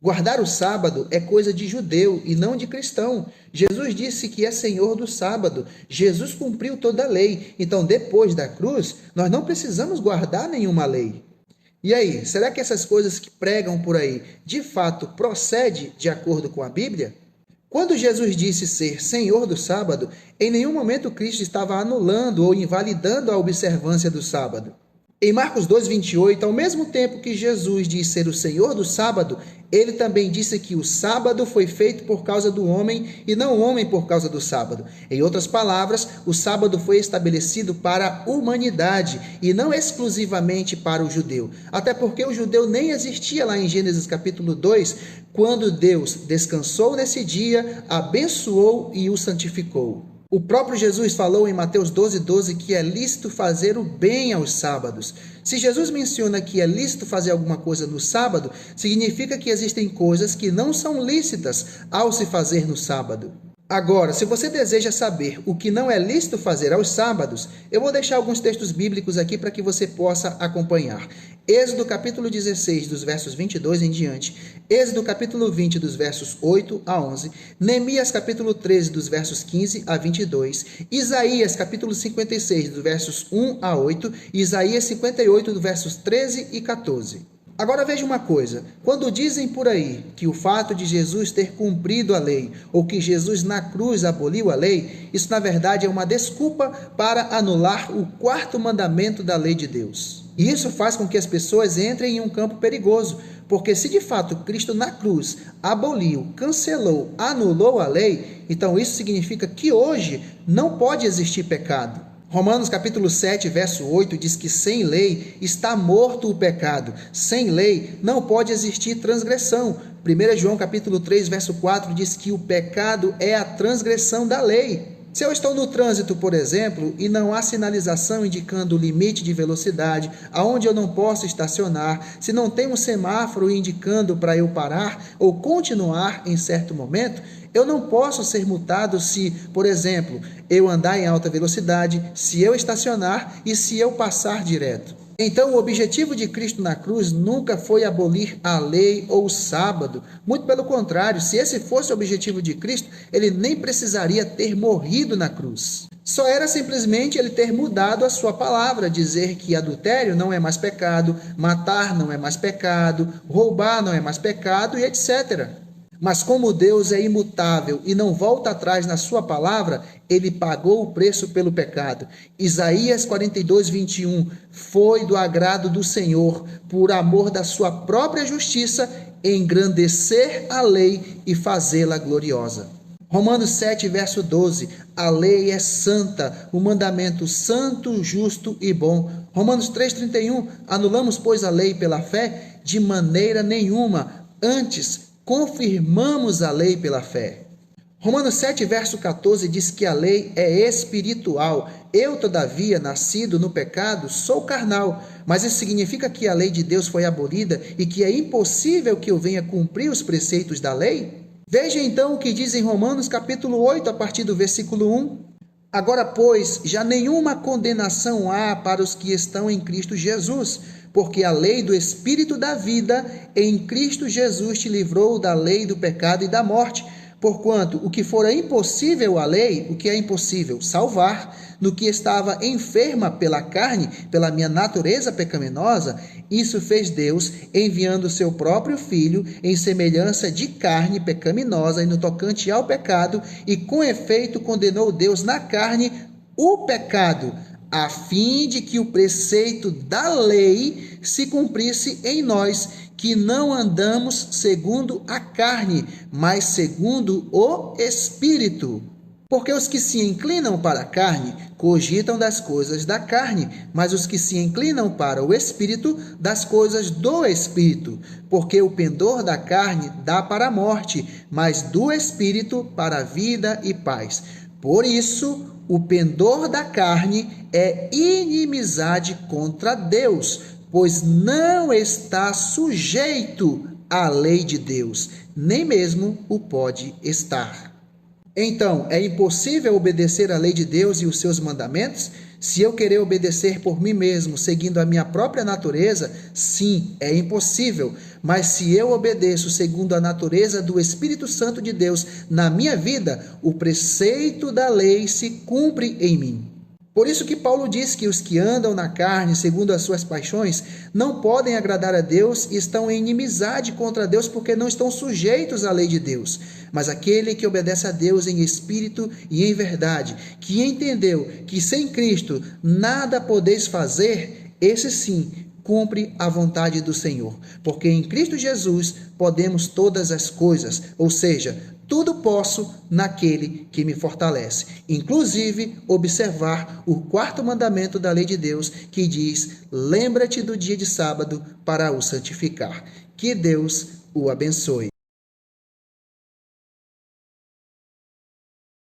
Guardar o sábado é coisa de judeu e não de cristão. Jesus disse que é Senhor do sábado. Jesus cumpriu toda a lei. Então, depois da cruz, nós não precisamos guardar nenhuma lei. E aí, será que essas coisas que pregam por aí, de fato, procede de acordo com a Bíblia? Quando Jesus disse ser Senhor do sábado, em nenhum momento Cristo estava anulando ou invalidando a observância do sábado. Em Marcos 2,28, ao mesmo tempo que Jesus diz ser o Senhor do sábado, ele também disse que o sábado foi feito por causa do homem e não o homem por causa do sábado. Em outras palavras, o sábado foi estabelecido para a humanidade e não exclusivamente para o judeu. Até porque o judeu nem existia lá em Gênesis capítulo 2, quando Deus descansou nesse dia, abençoou e o santificou. O próprio Jesus falou em Mateus 12,12 que é lícito fazer o bem aos sábados. Se Jesus menciona que é lícito fazer alguma coisa no sábado, significa que existem coisas que não são lícitas ao se fazer no sábado. Agora, se você deseja saber o que não é lícito fazer aos sábados, eu vou deixar alguns textos bíblicos aqui para que você possa acompanhar. Êxodo capítulo 16, dos versos 22 em diante. Êxodo capítulo 20, dos versos 8 a 11. Neemias capítulo 13, dos versos 15 a 22. Isaías capítulo 56, dos versos 1 a 8. E Isaías 58, dos versos 13 e 14. Agora veja uma coisa, quando dizem por aí que o fato de Jesus ter cumprido a lei, ou que Jesus na cruz aboliu a lei, isso na verdade é uma desculpa para anular o quarto mandamento da lei de Deus. E isso faz com que as pessoas entrem em um campo perigoso, porque se de fato Cristo na cruz aboliu, cancelou, anulou a lei, então isso significa que hoje não pode existir pecado. Romanos capítulo 7, verso 8 diz que sem lei está morto o pecado. Sem lei não pode existir transgressão. 1 João capítulo 3, verso 4 diz que o pecado é a transgressão da lei. Se eu estou no trânsito, por exemplo, e não há sinalização indicando o limite de velocidade, aonde eu não posso estacionar, se não tem um semáforo indicando para eu parar ou continuar em certo momento, eu não posso ser multado se, por exemplo, eu andar em alta velocidade, se eu estacionar e se eu passar direto. Então, o objetivo de Cristo na cruz nunca foi abolir a lei ou o sábado. Muito pelo contrário, se esse fosse o objetivo de Cristo, ele nem precisaria ter morrido na cruz. Só era simplesmente ele ter mudado a sua palavra, dizer que adultério não é mais pecado, matar não é mais pecado, roubar não é mais pecado e etc. Mas como Deus é imutável e não volta atrás na sua palavra, ele pagou o preço pelo pecado. Isaías 42, 21, foi do agrado do Senhor, por amor da sua própria justiça, engrandecer a lei e fazê-la gloriosa. Romanos 7, verso 12, a lei é santa, o mandamento santo, justo e bom. Romanos 3,31, anulamos, pois, a lei pela fé? De maneira nenhuma, antes confirmamos a lei pela fé. Romanos 7, verso 14 diz que a lei é espiritual. Eu, todavia, nascido no pecado, sou carnal. Mas isso significa que a lei de Deus foi abolida e que é impossível que eu venha cumprir os preceitos da lei? Veja então o que diz em Romanos capítulo 8, a partir do versículo 1. Agora, pois, já nenhuma condenação há para os que estão em Cristo Jesus, porque a lei do Espírito da vida em Cristo Jesus te livrou da lei do pecado e da morte. Porquanto o que fora impossível à lei, o que é impossível? Salvar, no que estava enferma pela carne, pela minha natureza pecaminosa, isso fez Deus, enviando o seu próprio Filho em semelhança de carne pecaminosa e no tocante ao pecado, e com efeito condenou Deus na carne o pecado, a fim de que o preceito da lei se cumprisse em nós, que não andamos segundo a carne, mas segundo o Espírito. Porque os que se inclinam para a carne cogitam das coisas da carne, mas os que se inclinam para o Espírito, das coisas do Espírito. Porque o pendor da carne dá para a morte, mas do Espírito para a vida e paz. Por isso, o pendor da carne é inimizade contra Deus, pois não está sujeito à lei de Deus, nem mesmo o pode estar. Então, é impossível obedecer à lei de Deus e os seus mandamentos? Se eu querer obedecer por mim mesmo, seguindo a minha própria natureza, sim, é impossível. mas se eu obedeço segundo a natureza do Espírito Santo de Deus na minha vida, o preceito da lei se cumpre em mim. Por isso que Paulo diz que os que andam na carne, segundo as suas paixões, não podem agradar a Deus e estão em inimizade contra Deus porque não estão sujeitos à lei de Deus. Mas aquele que obedece a Deus em espírito e em verdade, que entendeu que sem Cristo nada podeis fazer, esse sim cumpre a vontade do Senhor. Porque em Cristo Jesus podemos todas as coisas, ou seja, tudo posso naquele que me fortalece. Inclusive, observar o 4º mandamento da lei de Deus, que diz: lembra-te do dia de sábado para o santificar. Que Deus o abençoe.